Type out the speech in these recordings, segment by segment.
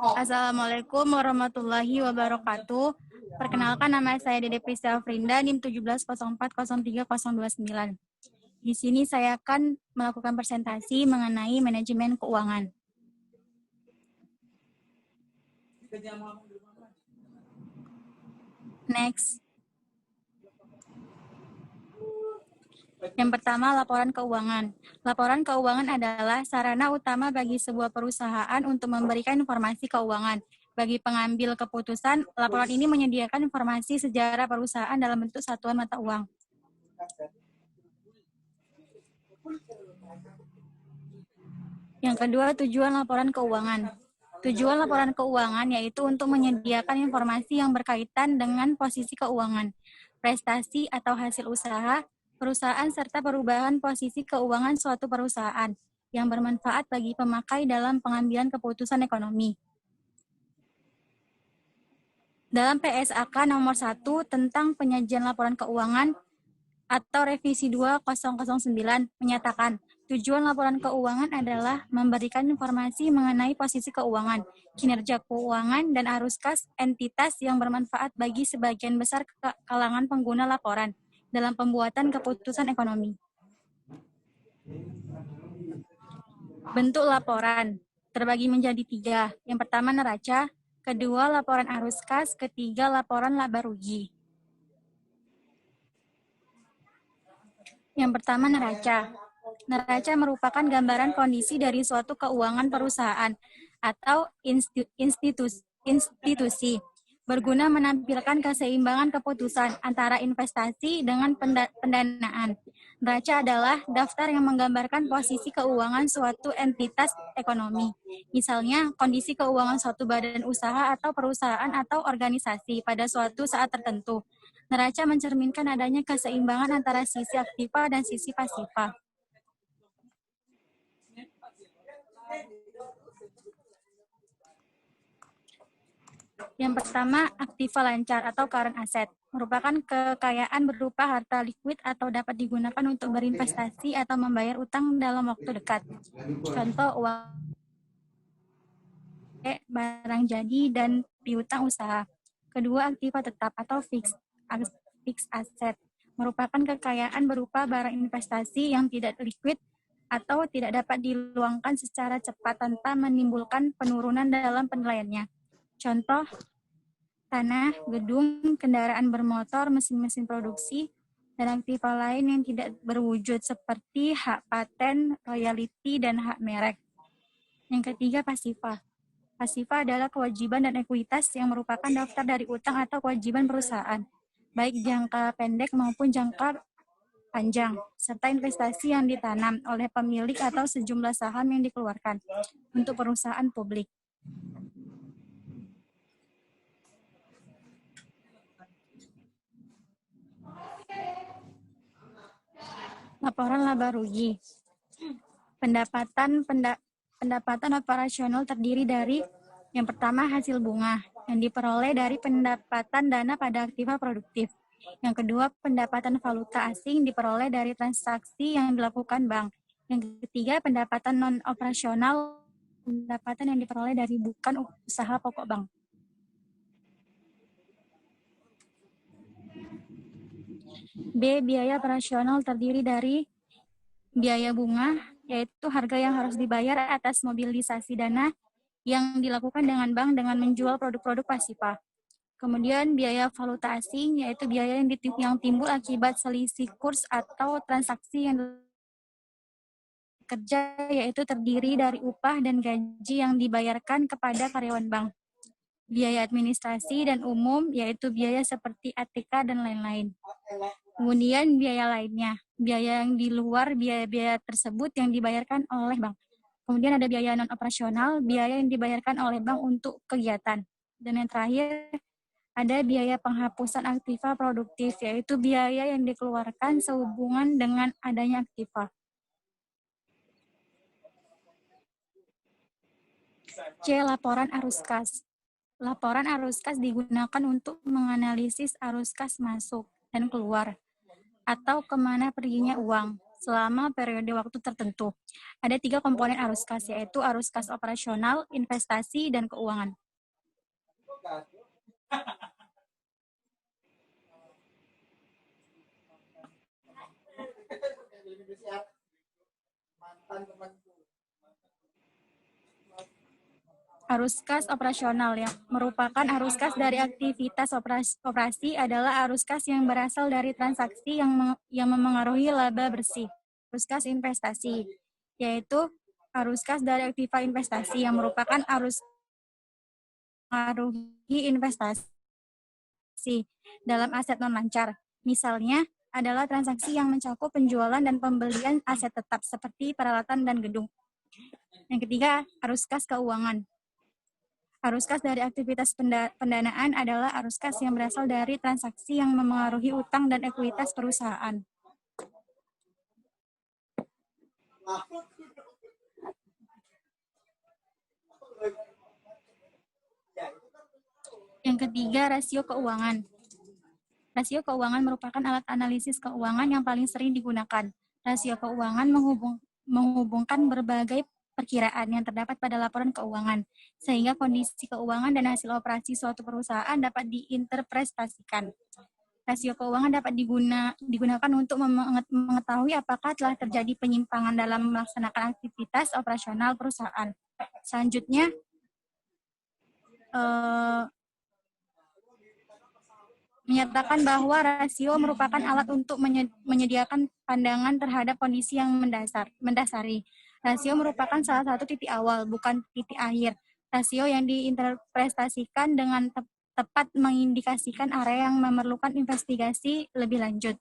Assalamualaikum warahmatullahi wabarakatuh. Perkenalkan, nama saya Dede Prisca Frinda, NIM 1704030229. Di sini saya akan melakukan presentasi mengenai manajemen keuangan. Next. Yang pertama, laporan keuangan. Laporan keuangan adalah sarana utama bagi sebuah perusahaan untuk memberikan informasi keuangan. Bagi pengambil keputusan, laporan ini menyediakan informasi sejarah perusahaan dalam bentuk satuan mata uang. Yang kedua, tujuan laporan keuangan. Tujuan laporan keuangan yaitu untuk menyediakan informasi yang berkaitan dengan posisi keuangan, prestasi atau hasil usaha, perusahaan, serta perubahan posisi keuangan suatu perusahaan yang bermanfaat bagi pemakai dalam pengambilan keputusan ekonomi. Dalam PSAK nomor 1 tentang penyajian laporan keuangan atau revisi 2009 menyatakan, tujuan laporan keuangan adalah memberikan informasi mengenai posisi keuangan, kinerja keuangan, dan arus kas entitas yang bermanfaat bagi sebagian besar kalangan pengguna laporan dalam pembuatan keputusan ekonomi. Bentuk laporan terbagi menjadi 3. Yang pertama, neraca, kedua, laporan arus kas, ketiga, laporan laba rugi. Yang pertama, neraca. Neraca merupakan gambaran kondisi dari suatu keuangan perusahaan atau institusi, berguna menampilkan keseimbangan keputusan antara investasi dengan pendanaan. Neraca adalah daftar yang menggambarkan posisi keuangan suatu entitas ekonomi. Misalnya, kondisi keuangan suatu badan usaha atau perusahaan atau organisasi pada suatu saat tertentu. Neraca mencerminkan adanya keseimbangan antara sisi aktiva dan sisi pasifa. Yang pertama, aktiva lancar atau current asset, merupakan kekayaan berupa harta likuid atau dapat digunakan untuk berinvestasi atau membayar utang dalam waktu dekat. Contoh, uang, barang jadi, dan piutang usaha. Kedua, aktiva tetap atau fixed asset, merupakan kekayaan berupa barang investasi yang tidak likuid atau tidak dapat diluangkan secara cepat tanpa menimbulkan penurunan dalam penilaiannya. Contoh, tanah, gedung, kendaraan bermotor, mesin-mesin produksi, dan aktiva lain yang tidak berwujud seperti hak paten, royalti, dan hak merek. Yang ketiga, pasifa. Pasifa adalah kewajiban dan ekuitas yang merupakan daftar dari utang atau kewajiban perusahaan, baik jangka pendek maupun jangka panjang, serta investasi yang ditanam oleh pemilik atau sejumlah saham yang dikeluarkan untuk perusahaan publik. Laporan laba rugi. Pendapatan operasional terdiri dari yang pertama, hasil bunga yang diperoleh dari pendapatan dana pada aktiva produktif. Yang kedua, pendapatan valuta asing diperoleh dari transaksi yang dilakukan bank. Yang ketiga, pendapatan non-operasional, pendapatan yang diperoleh dari bukan usaha pokok bank. B. Biaya operasional terdiri dari biaya bunga, yaitu harga yang harus dibayar atas mobilisasi dana yang dilakukan dengan bank dengan menjual produk-produk pasifa. Kemudian biaya valuta asing, yaitu biaya yang timbul akibat selisih kurs atau transaksi yang kerja, yaitu terdiri dari upah dan gaji yang dibayarkan kepada karyawan bank. Biaya administrasi dan umum, yaitu biaya seperti ATK dan lain-lain. Kemudian biaya lainnya, biaya yang di luar biaya-biaya tersebut yang dibayarkan oleh bank. Kemudian ada biaya non-operasional, biaya yang dibayarkan oleh bank untuk kegiatan. Dan yang terakhir, ada biaya penghapusan aktiva produktif, yaitu biaya yang dikeluarkan sehubungan dengan adanya aktiva. C. Laporan arus kas. Laporan arus kas digunakan untuk menganalisis arus kas masuk dan keluar, atau kemana perginya uang, selama periode waktu tertentu. Ada 3 komponen arus kas, yaitu arus kas operasional, investasi, dan keuangan. Arus kas operasional yang merupakan arus kas dari aktivitas operasi adalah arus kas yang berasal dari transaksi yang memengaruhi laba bersih. Arus kas investasi, yaitu arus kas dari aktiva investasi yang merupakan arus mengaruhi investasi dalam aset non-lancar. Misalnya adalah transaksi yang mencakup penjualan dan pembelian aset tetap seperti peralatan dan gedung. Yang ketiga, arus kas keuangan. Arus kas dari aktivitas pendanaan adalah arus kas yang berasal dari transaksi yang memengaruhi utang dan ekuitas perusahaan. Yang ketiga, rasio keuangan. Rasio keuangan merupakan alat analisis keuangan yang paling sering digunakan. Rasio keuangan menghubungkan berbagai perkiraan yang terdapat pada laporan keuangan, sehingga kondisi keuangan dan hasil operasi suatu perusahaan dapat diinterpretasikan. Rasio keuangan dapat digunakan untuk mengetahui apakah telah terjadi penyimpangan dalam melaksanakan aktivitas operasional perusahaan. Selanjutnya, menyatakan bahwa rasio merupakan alat untuk menyediakan pandangan terhadap kondisi yang mendasari. Rasio merupakan salah satu titik awal, bukan titik akhir. Rasio yang diinterpretasikan dengan tepat mengindikasikan area yang memerlukan investigasi lebih lanjut.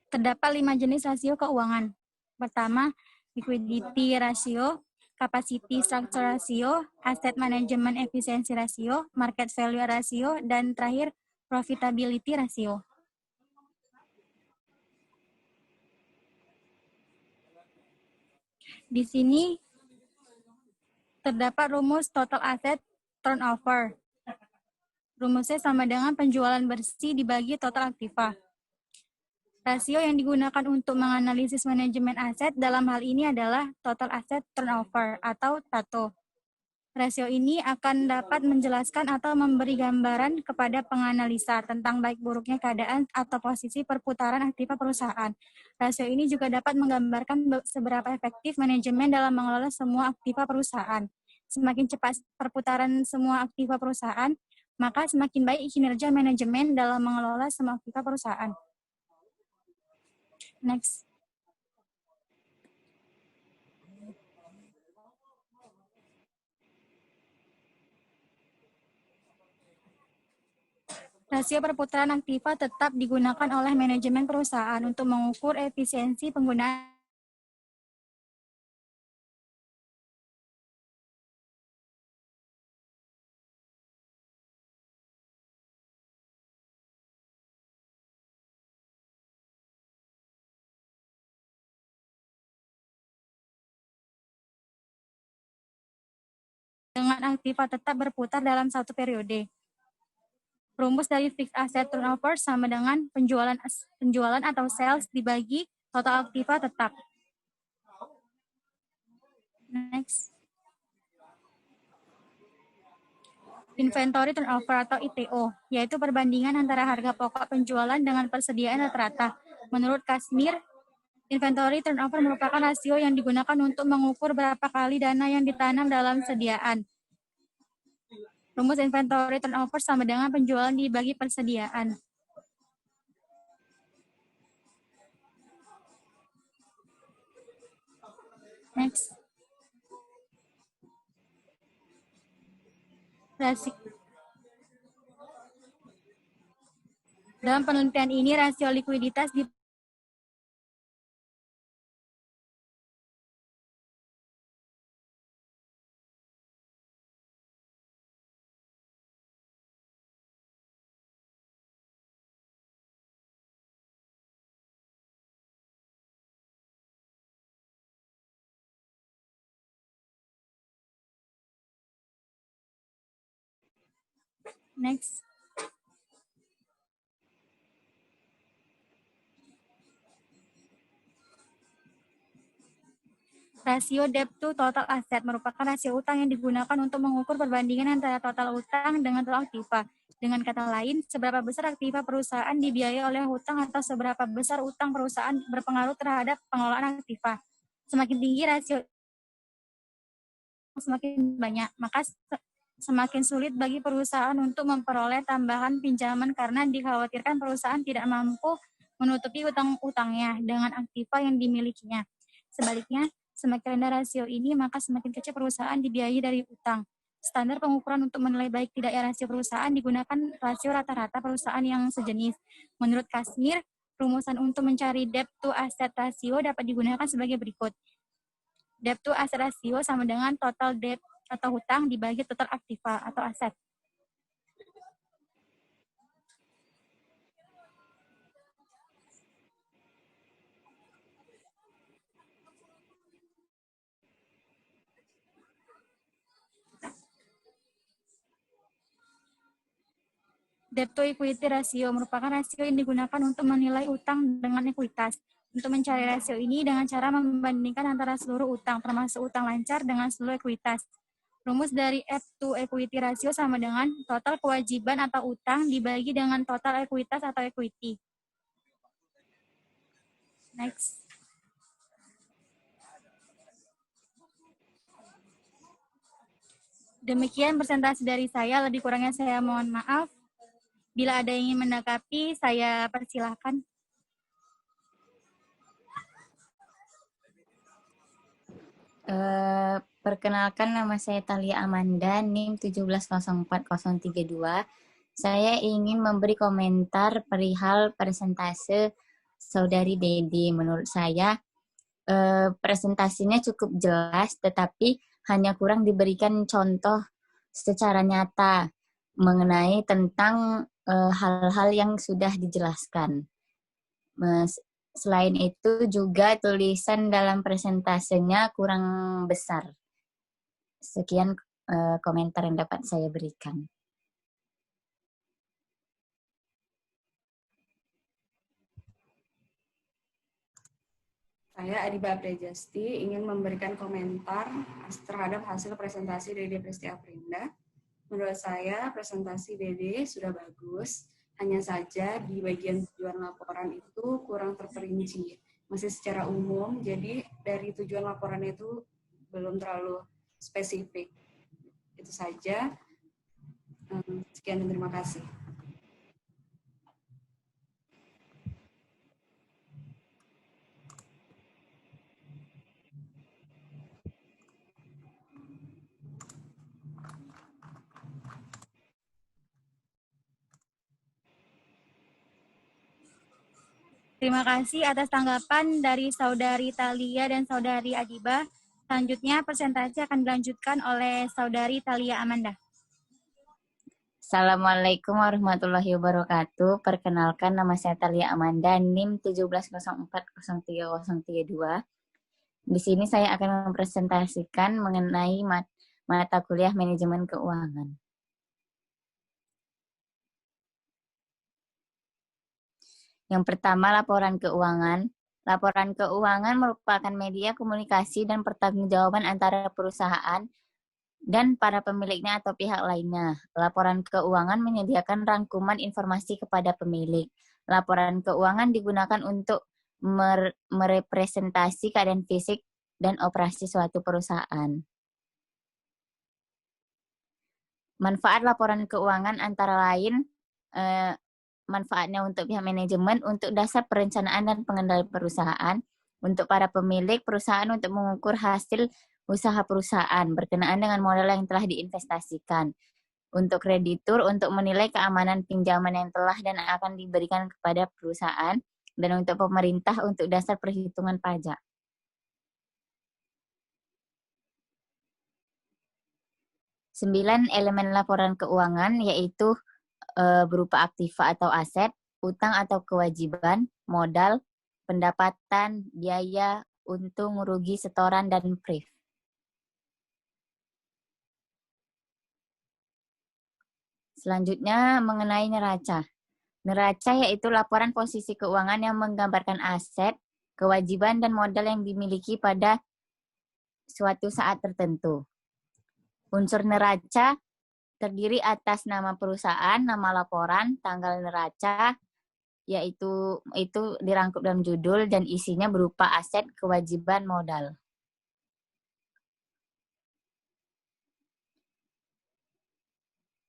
Terdapat 5 jenis rasio keuangan. Pertama, liquidity ratio, capacity structure ratio, asset management efficiency ratio, market value ratio, dan terakhir profitability ratio. Di sini terdapat rumus total asset turnover. Rumusnya sama dengan penjualan bersih dibagi total aktiva. Rasio yang digunakan untuk menganalisis manajemen aset dalam hal ini adalah total asset turnover atau TATO. Rasio ini akan dapat menjelaskan atau memberi gambaran kepada penganalisa tentang baik buruknya keadaan atau posisi perputaran aktiva perusahaan. Rasio ini juga dapat menggambarkan seberapa efektif manajemen dalam mengelola semua aktiva perusahaan. Semakin cepat perputaran semua aktiva perusahaan, maka semakin baik kinerja manajemen dalam mengelola semua aktiva perusahaan. Next. Rasio perputaran aktiva tetap digunakan oleh manajemen perusahaan untuk mengukur efisiensi penggunaan dengan aktiva tetap berputar dalam satu periode. Rumus dari fixed asset turnover sama dengan penjualan atau sales dibagi total aktiva tetap. Next. Inventory turnover atau ITO, yaitu perbandingan antara harga pokok penjualan dengan persediaan rata-rata. Menurut Kashmir, inventory turnover merupakan rasio yang digunakan untuk mengukur berapa kali dana yang ditanam dalam sediaan. Rumus inventory turnover sama dengan penjualan dibagi persediaan. Next. Dalam penelitian ini, rasio likuiditas Next. Rasio debt to total asset merupakan rasio utang yang digunakan untuk mengukur perbandingan antara total utang dengan total aktiva. Dengan kata lain, seberapa besar aktiva perusahaan dibiayai oleh hutang atau seberapa besar utang perusahaan berpengaruh terhadap pengelolaan aktiva. Semakin tinggi rasio, semakin banyak, maka semakin sulit bagi perusahaan untuk memperoleh tambahan pinjaman karena dikhawatirkan perusahaan tidak mampu menutupi utang-utangnya dengan aktiva yang dimilikinya. Sebaliknya, semakin rendah rasio ini, maka semakin kecil perusahaan dibiayai dari utang. Standar pengukuran untuk menilai baik tidaknya rasio perusahaan digunakan rasio rata-rata perusahaan yang sejenis. Menurut Kasmir, rumusan untuk mencari debt to asset ratio dapat digunakan sebagai berikut. Debt to asset ratio sama dengan total debt atau hutang dibagi total aktiva atau aset. Debt to equity ratio merupakan rasio yang digunakan untuk menilai utang dengan ekuitas. Untuk mencari rasio ini dengan cara membandingkan antara seluruh utang, termasuk utang lancar dengan seluruh ekuitas. Rumus dari debt to equity ratio sama dengan total kewajiban atau utang dibagi dengan total ekuitas atau equity. Next. Demikian presentasi dari saya, lebih kurangnya saya mohon maaf. Bila ada yang ingin menanggapi, saya persilahkan. Perkenalkan, nama saya Thalia Amanda, NIM 1704032. Saya ingin memberi komentar perihal presentase Saudari Dedi. Menurut saya, presentasinya cukup jelas, tetapi hanya kurang diberikan contoh secara nyata mengenai tentang hal-hal yang sudah dijelaskan. Selain itu juga tulisan dalam presentasenya kurang besar. Sekian komentar yang dapat saya berikan. Saya Adiba Aprejasti ingin memberikan komentar terhadap hasil presentasi Dede Presti Aprinda. Menurut saya presentasi Dede sudah bagus, hanya saja di bagian tujuan laporan itu kurang terperinci. Masih secara umum, jadi dari tujuan laporan itu belum terlalu spesifik. Itu saja. Sekian dan terima kasih. Terima kasih atas tanggapan dari Saudari Thalia dan Saudari Adiba. Selanjutnya presentasi akan dilanjutkan oleh Saudari Thalia Amanda. Assalamualaikum warahmatullahi wabarakatuh. Perkenalkan, nama saya Thalia Amanda, NIM 170403032. Di sini saya akan mempresentasikan mengenai mata kuliah manajemen keuangan. Yang pertama, laporan keuangan. Laporan keuangan merupakan media komunikasi dan pertanggungjawaban antara perusahaan dan para pemiliknya atau pihak lainnya. Laporan keuangan menyediakan rangkuman informasi kepada pemilik. Laporan keuangan digunakan untuk merepresentasi keadaan fisik dan operasi suatu perusahaan. Manfaat laporan keuangan antara lain manfaatnya untuk pihak manajemen, untuk dasar perencanaan dan pengendalian perusahaan, untuk para pemilik perusahaan untuk mengukur hasil usaha perusahaan berkenaan dengan modal yang telah diinvestasikan, untuk kreditur untuk menilai keamanan pinjaman yang telah dan akan diberikan kepada perusahaan, dan untuk pemerintah untuk dasar perhitungan pajak. Sembilan elemen laporan keuangan yaitu berupa aktiva atau aset, utang atau kewajiban, modal, pendapatan, biaya, untung, rugi, setoran, dan PRIF. Selanjutnya mengenai neraca. Neraca yaitu laporan posisi keuangan yang menggambarkan aset, kewajiban, dan modal yang dimiliki pada suatu saat tertentu. Unsur neraca terdiri atas nama perusahaan, nama laporan, tanggal neraca, yaitu itu dirangkup dalam judul dan isinya berupa aset, kewajiban, modal.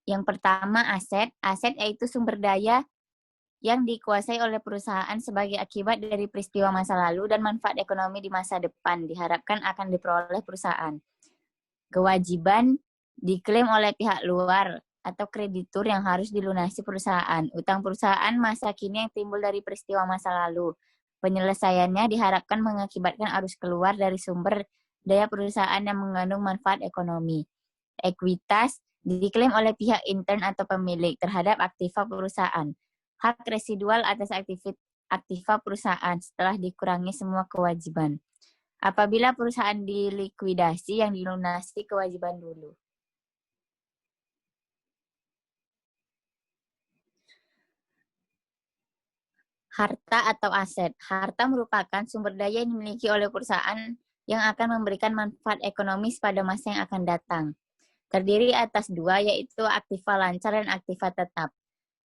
Yang pertama aset. Aset yaitu sumber daya yang dikuasai oleh perusahaan sebagai akibat dari peristiwa masa lalu dan manfaat ekonomi di masa depan diharapkan akan diperoleh perusahaan. Kewajiban diklaim oleh pihak luar atau kreditur yang harus dilunasi perusahaan. Utang perusahaan masa kini yang timbul dari peristiwa masa lalu. Penyelesaiannya diharapkan mengakibatkan arus keluar dari sumber daya perusahaan yang mengandung manfaat ekonomi. Ekuitas diklaim oleh pihak intern atau pemilik terhadap aktiva perusahaan. Hak residual atas aktiva perusahaan setelah dikurangi semua kewajiban. Apabila perusahaan dilikuidasi yang dilunasi kewajiban dulu. Harta atau aset. Harta merupakan sumber daya yang dimiliki oleh perusahaan yang akan memberikan manfaat ekonomis pada masa yang akan datang. Terdiri atas dua, yaitu aktiva lancar dan aktiva tetap.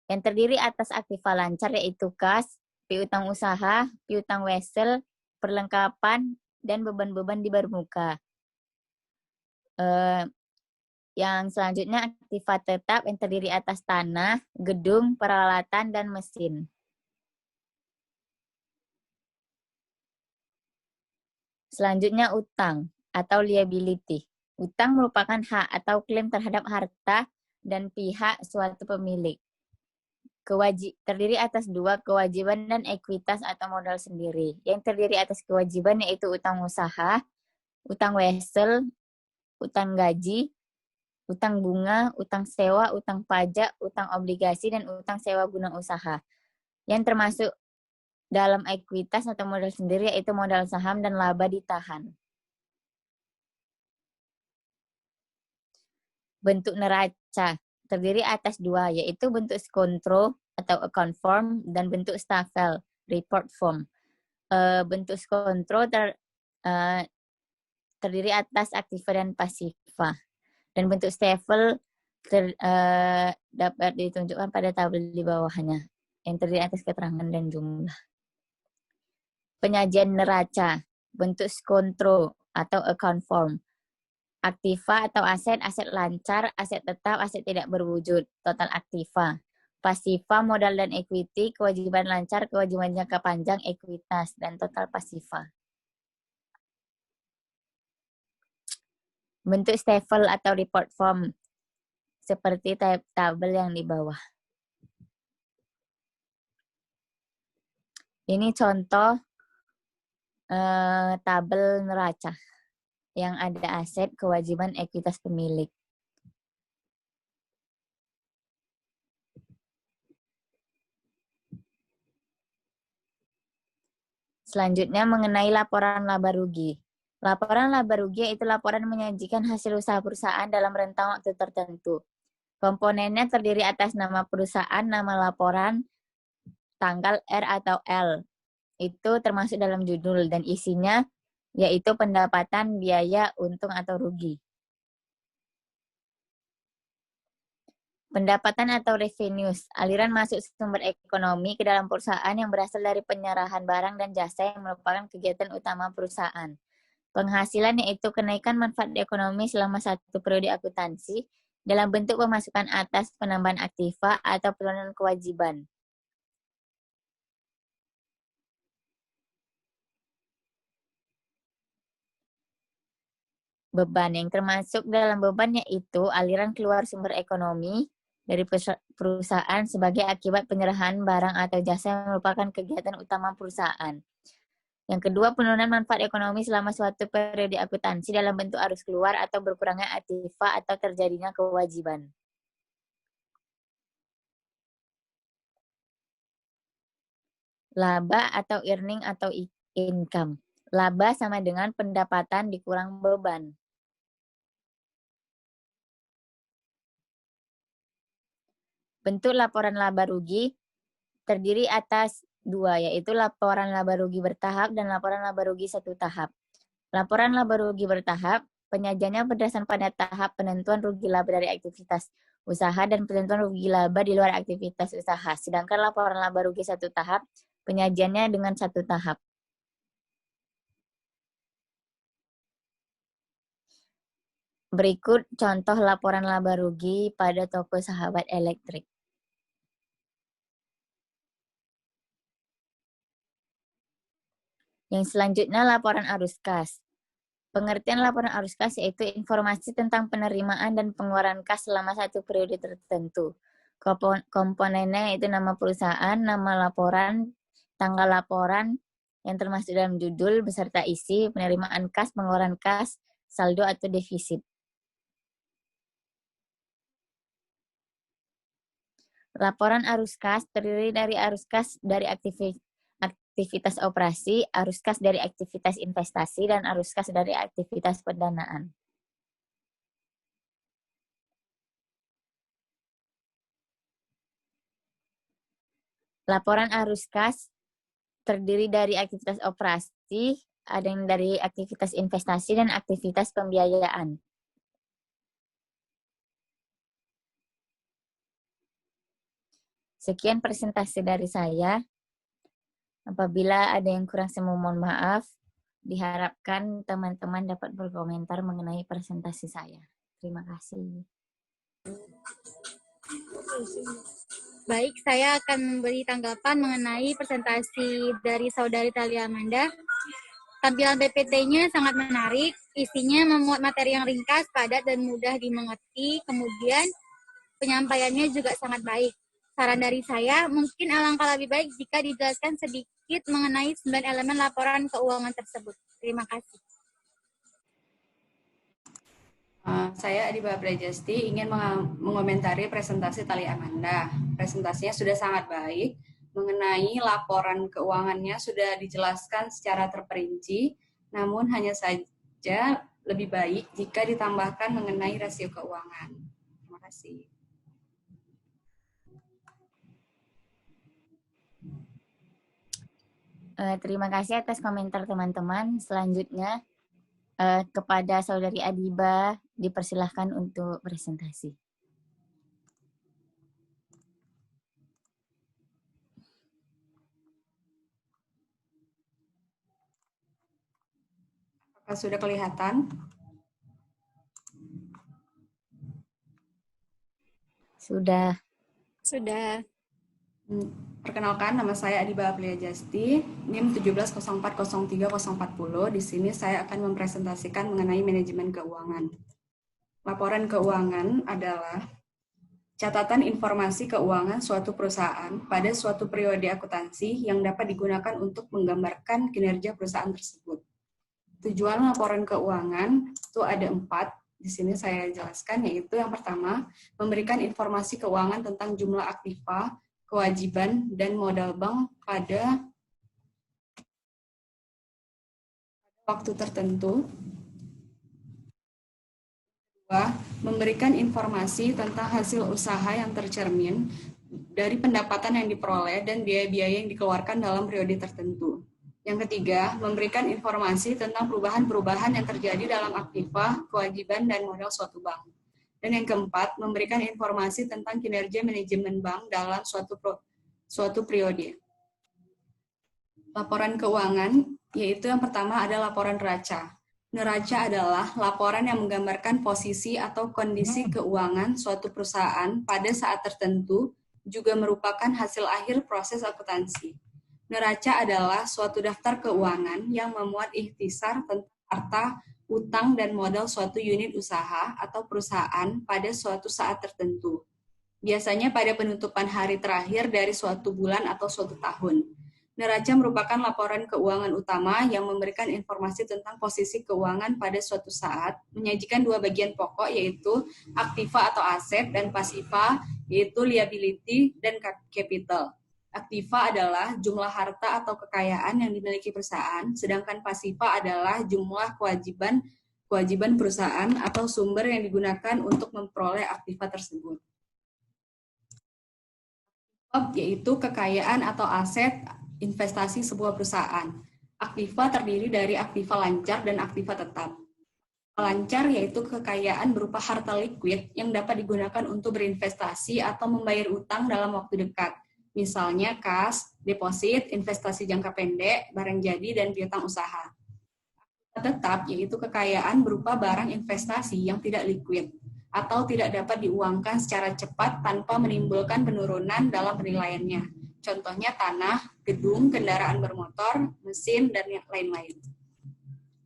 Yang terdiri atas aktiva lancar yaitu kas, piutang usaha, piutang wesel, perlengkapan, dan beban-beban di bermuka. Yang selanjutnya aktiva tetap yang terdiri atas tanah, gedung, peralatan, dan mesin. Selanjutnya utang atau liability. Utang merupakan hak atau klaim terhadap harta dan pihak suatu pemilik. Terdiri atas dua, kewajiban dan ekuitas atau modal sendiri. Yang terdiri atas kewajiban yaitu utang usaha, utang wesel, utang gaji, utang bunga, utang sewa, utang pajak, utang obligasi, dan utang sewa guna usaha. Yang termasuk dalam ekuitas atau modal sendiri yaitu modal saham dan laba ditahan. Bentuk neraca terdiri atas dua, yaitu bentuk skontro atau account form dan bentuk stafel, report form. Bentuk skontro terdiri atas aktiva dan pasiva. Dan bentuk stafel dapat ditunjukkan pada tabel di bawahnya, yang terdiri atas keterangan dan jumlah. Penyajian neraca, bentuk skontro atau account form. Aktiva atau aset, aset lancar, aset tetap, aset tidak berwujud, total aktiva. Pasiva, modal dan equity, kewajiban lancar, kewajiban jangka panjang, ekuitas, dan total pasiva. Bentuk stafel atau report form, seperti tabel yang di bawah. Ini contoh tabel neraca yang ada aset, kewajiban, ekuitas pemilik. Selanjutnya mengenai laporan laba rugi. Laporan laba rugi yaitu laporan menyajikan hasil usaha perusahaan dalam rentang waktu tertentu. Komponennya terdiri atas nama perusahaan, nama laporan, tanggal R atau L. Itu termasuk dalam judul dan isinya yaitu pendapatan, biaya, untung atau rugi. Pendapatan atau revenues, aliran masuk sumber ekonomi ke dalam perusahaan yang berasal dari penyerahan barang dan jasa yang merupakan kegiatan utama perusahaan. Penghasilan yaitu kenaikan manfaat ekonomi selama satu periode akuntansi dalam bentuk pemasukan atas penambahan aktiva atau penurunan kewajiban. Beban yang termasuk dalam beban yaitu aliran keluar sumber ekonomi dari perusahaan sebagai akibat penyerahan barang atau jasa yang merupakan kegiatan utama perusahaan. Yang kedua, penurunan manfaat ekonomi selama suatu periode akuntansi dalam bentuk arus keluar atau berkurangnya aktiva atau terjadinya kewajiban. Laba atau earning atau income. Laba sama dengan pendapatan dikurang beban. Bentuk laporan laba rugi terdiri atas dua, yaitu laporan laba rugi bertahap dan laporan laba rugi satu tahap. Laporan laba rugi bertahap, penyajiannya berdasarkan pada tahap penentuan rugi laba dari aktivitas usaha dan penentuan rugi laba di luar aktivitas usaha. Sedangkan laporan laba rugi satu tahap, penyajiannya dengan satu tahap. Berikut contoh laporan laba rugi pada toko Sahabat Elektrik. Yang selanjutnya laporan arus kas. Pengertian laporan arus kas yaitu informasi tentang penerimaan dan pengeluaran kas selama satu periode tertentu. Komponennya yaitu nama perusahaan, nama laporan, tanggal laporan yang termasuk dalam judul beserta isi, penerimaan kas, pengeluaran kas, saldo atau defisit. Laporan arus kas terdiri dari arus kas dari aktivitas operasi, arus kas dari aktivitas investasi, dan arus kas dari aktivitas pendanaan. Laporan arus kas terdiri dari aktivitas operasi, ada yang dari aktivitas investasi, dan aktivitas pembiayaan. Sekian presentasi dari saya. Apabila ada yang kurang, saya mohon maaf. Diharapkan teman-teman dapat berkomentar mengenai presentasi saya. Terima kasih. Baik, saya akan memberi tanggapan mengenai presentasi dari Saudari Thalia Amanda. Tampilan PPT-nya sangat menarik, isinya memuat materi yang ringkas, padat, dan mudah dimengerti. Kemudian penyampaiannya juga sangat baik. Saran dari saya, mungkin alangkah lebih baik jika dijelaskan sedikit mengenai 9 elemen laporan keuangan tersebut. Terima kasih. Saya Adiba Prajasti ingin mengomentari presentasi Thalia Amanda. Presentasinya sudah sangat baik, mengenai laporan keuangannya sudah dijelaskan secara terperinci, namun hanya saja lebih baik jika ditambahkan mengenai rasio keuangan. Terima kasih. Terima kasih atas komentar teman-teman. Selanjutnya, kepada Saudari Adiba, dipersilahkan untuk presentasi. Apakah sudah kelihatan? Sudah. Sudah. Perkenalkan, nama saya Adiba Aprilia Jasti, NIM 170303040. Di sini saya akan mempresentasikan mengenai manajemen keuangan. Laporan keuangan adalah catatan informasi keuangan suatu perusahaan pada suatu periode akuntansi yang dapat digunakan untuk menggambarkan kinerja perusahaan tersebut. Tujuan laporan keuangan itu ada 4. Di sini saya jelaskan, yaitu yang pertama, memberikan informasi keuangan tentang jumlah aktiva, kewajiban, dan modal bank pada waktu tertentu. Kedua, memberikan informasi tentang hasil usaha yang tercermin dari pendapatan yang diperoleh dan biaya-biaya yang dikeluarkan dalam periode tertentu. Yang ketiga, memberikan informasi tentang perubahan-perubahan yang terjadi dalam aktiva, kewajiban, dan modal suatu bank. Dan yang keempat, memberikan informasi tentang kinerja manajemen bank dalam suatu periode. Laporan keuangan, yaitu yang pertama ada laporan neraca. Neraca adalah laporan yang menggambarkan posisi atau kondisi keuangan suatu perusahaan pada saat tertentu, juga merupakan hasil akhir proses akuntansi. Neraca adalah suatu daftar keuangan yang memuat ikhtisar tentang harta, utang, dan modal suatu unit usaha atau perusahaan pada suatu saat tertentu. Biasanya pada penutupan hari terakhir dari suatu bulan atau suatu tahun. Neraca merupakan laporan keuangan utama yang memberikan informasi tentang posisi keuangan pada suatu saat, menyajikan 2 bagian pokok, yaitu aktiva atau aset, dan pasiva, yaitu liability dan capital. Aktiva adalah jumlah harta atau kekayaan yang dimiliki perusahaan, sedangkan pasiva adalah jumlah kewajiban perusahaan atau sumber yang digunakan untuk memperoleh aktiva tersebut. yaitu kekayaan atau aset investasi sebuah perusahaan. Aktiva terdiri dari aktiva lancar dan aktiva tetap. Lancar yaitu kekayaan berupa harta likuid yang dapat digunakan untuk berinvestasi atau membayar utang dalam waktu dekat. Misalnya kas, deposit, investasi jangka pendek, barang jadi, dan piutang usaha. Tetap yaitu kekayaan berupa barang investasi yang tidak likuid atau tidak dapat diuangkan secara cepat tanpa menimbulkan penurunan dalam penilaiannya. Contohnya tanah, gedung, kendaraan bermotor, mesin, dan yang lain-lain.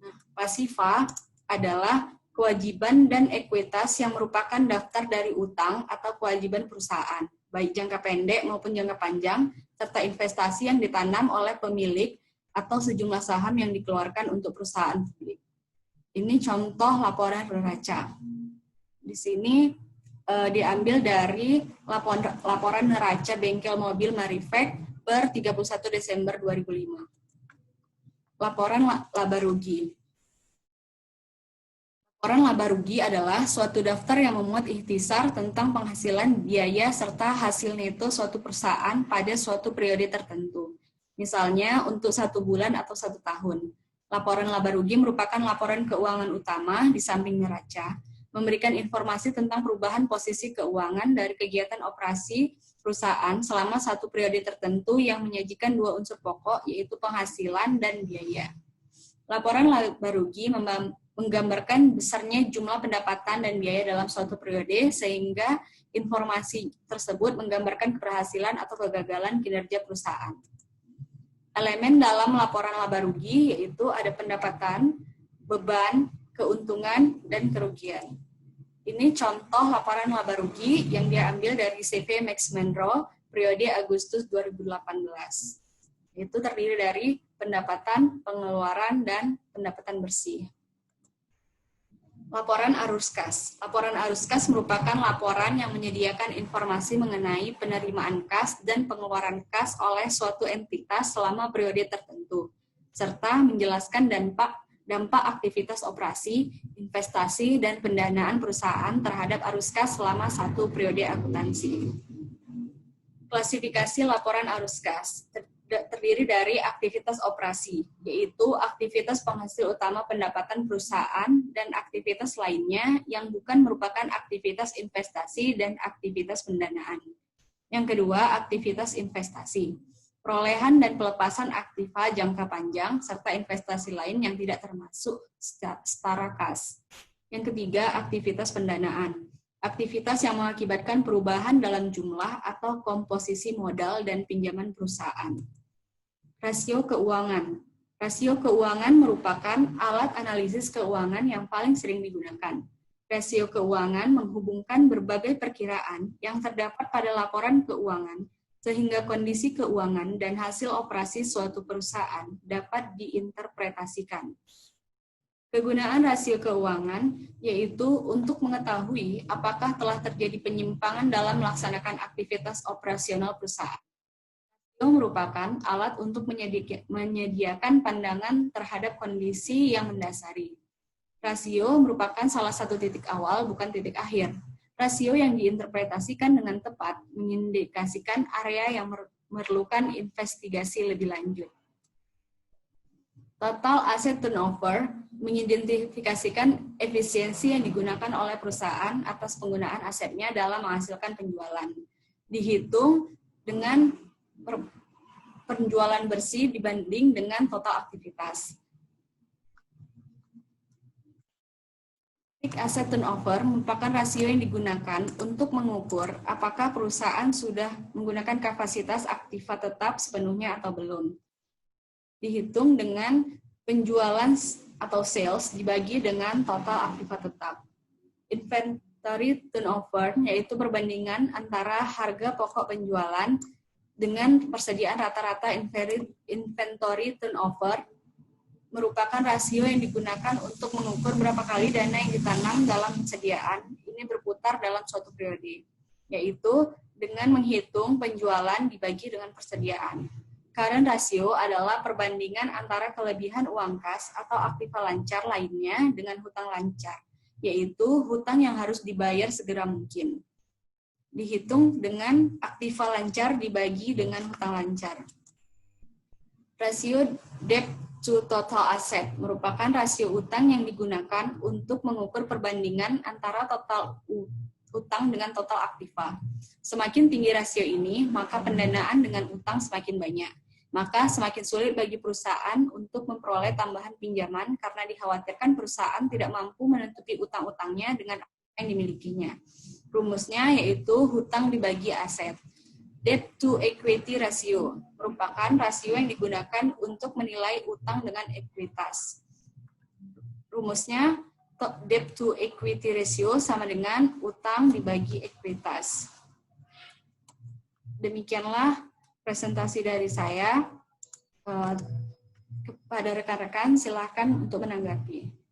Nah, pasiva adalah kewajiban dan ekuitas yang merupakan daftar dari utang atau kewajiban perusahaan, baik jangka pendek maupun jangka panjang, serta investasi yang ditanam oleh pemilik atau sejumlah saham yang dikeluarkan untuk perusahaan publik. Ini contoh laporan neraca. Di sini diambil dari laporan neraca bengkel mobil Marifek per 31 Desember 2005. Laporan laba rugi. Laporan laba rugi adalah suatu daftar yang memuat ikhtisar tentang penghasilan, biaya, serta hasil neto suatu perusahaan pada suatu periode tertentu. Misalnya untuk 1 bulan atau 1 tahun. Laporan laba rugi merupakan laporan keuangan utama di samping neraca, memberikan informasi tentang perubahan posisi keuangan dari kegiatan operasi perusahaan selama satu periode tertentu yang menyajikan 2 unsur pokok, yaitu penghasilan dan biaya. Laporan laba rugi menggambarkan besarnya jumlah pendapatan dan biaya dalam suatu periode, sehingga informasi tersebut menggambarkan keberhasilan atau kegagalan kinerja perusahaan. Elemen dalam laporan laba rugi yaitu ada pendapatan, beban, keuntungan, dan kerugian. Ini contoh laporan laba rugi yang diambil dari CV Max Monroe periode Agustus 2018. Itu terdiri dari pendapatan, pengeluaran, dan pendapatan bersih. Laporan arus kas. Laporan arus kas merupakan laporan yang menyediakan informasi mengenai penerimaan kas dan pengeluaran kas oleh suatu entitas selama periode tertentu, serta menjelaskan dampak aktivitas operasi, investasi, dan pendanaan perusahaan terhadap arus kas selama satu periode akuntansi. Klasifikasi laporan arus kas terdiri dari aktivitas operasi, yaitu aktivitas penghasil utama pendapatan perusahaan dan aktivitas lainnya yang bukan merupakan aktivitas investasi dan aktivitas pendanaan. Yang kedua, aktivitas investasi, perolehan dan pelepasan aktiva jangka panjang, serta investasi lain yang tidak termasuk setara kas. Yang ketiga, aktivitas pendanaan, aktivitas yang mengakibatkan perubahan dalam jumlah atau komposisi modal dan pinjaman perusahaan. Rasio keuangan. Rasio keuangan merupakan alat analisis keuangan yang paling sering digunakan. Rasio keuangan menghubungkan berbagai perkiraan yang terdapat pada laporan keuangan, sehingga kondisi keuangan dan hasil operasi suatu perusahaan dapat diinterpretasikan. Kegunaan rasio keuangan yaitu untuk mengetahui apakah telah terjadi penyimpangan dalam melaksanakan aktivitas operasional perusahaan. Rasio merupakan alat untuk menyediakan pandangan terhadap kondisi yang mendasari. Rasio merupakan salah satu titik awal, bukan titik akhir. Rasio yang diinterpretasikan dengan tepat mengindikasikan area yang memerlukan investigasi lebih lanjut. Total asset turnover mengidentifikasikan efisiensi yang digunakan oleh perusahaan atas penggunaan asetnya dalam menghasilkan penjualan. Dihitung dengan penjualan bersih dibanding dengan total aktivitas. Asset turnover merupakan rasio yang digunakan untuk mengukur apakah perusahaan sudah menggunakan kapasitas aktiva tetap sepenuhnya atau belum. Dihitung dengan penjualan atau sales dibagi dengan total aktiva tetap. Inventory turnover yaitu perbandingan antara harga pokok penjualan dengan persediaan rata-rata inventory turnover merupakan rasio yang digunakan untuk mengukur berapa kali dana yang ditanam dalam persediaan ini berputar dalam suatu periode, yaitu dengan menghitung penjualan dibagi dengan persediaan. Current ratio adalah perbandingan antara kelebihan uang kas atau aktiva lancar lainnya dengan hutang lancar, yaitu hutang yang harus dibayar segera mungkin. dihitung dengan aktiva lancar dibagi dengan hutang lancar. Rasio debt to total asset merupakan rasio utang yang digunakan untuk mengukur perbandingan antara total utang dengan total aktiva. Semakin tinggi rasio ini, maka pendanaan dengan utang semakin banyak. Maka semakin sulit bagi perusahaan untuk memperoleh tambahan pinjaman karena dikhawatirkan perusahaan tidak mampu menutupi utang-utangnya dengan apa yang dimilikinya. Rumusnya yaitu hutang dibagi aset. Debt to equity ratio merupakan rasio yang digunakan untuk menilai utang dengan ekuitas. Rumusnya debt to equity ratio sama dengan utang dibagi ekuitas. Demikianlah presentasi dari saya. Kepada rekan-rekan silakan untuk menanggapi.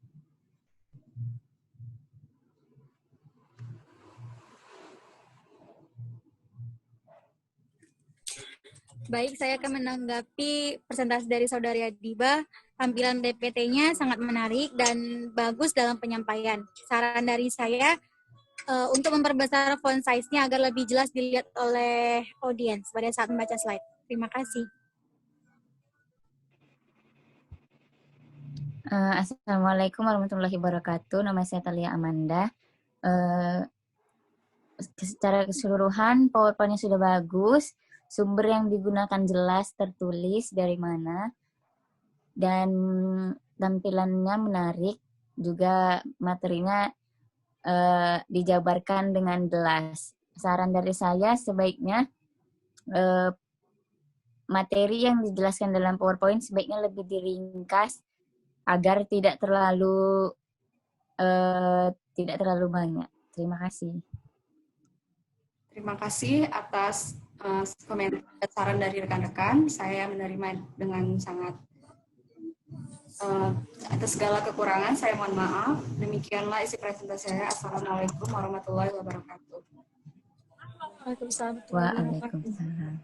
Baik, saya akan menanggapi presentasi dari Saudari Adiba. Tampilan PPT-nya sangat menarik dan bagus dalam penyampaian. Saran dari saya untuk memperbesar font size-nya agar lebih jelas dilihat oleh audiens pada saat membaca slide. Terima kasih. Assalamualaikum warahmatullahi wabarakatuh. Nama saya Talia Amanda. Secara keseluruhan PowerPoint-nya sudah bagus. Sumber yang digunakan jelas tertulis dari mana. Dan tampilannya menarik. Juga materinya dijabarkan dengan jelas. Saran dari saya sebaiknya materi yang dijelaskan dalam PowerPoint sebaiknya lebih diringkas agar tidak terlalu banyak. Terima kasih. Terima kasih atas komentar dan saran dari rekan-rekan. Saya menerima dengan sangat atas segala kekurangan, saya mohon maaf. Demikianlah isi presentasi saya. Assalamualaikum warahmatullahi wabarakatuh. Waalaikumsalam. Waalaikumsalam.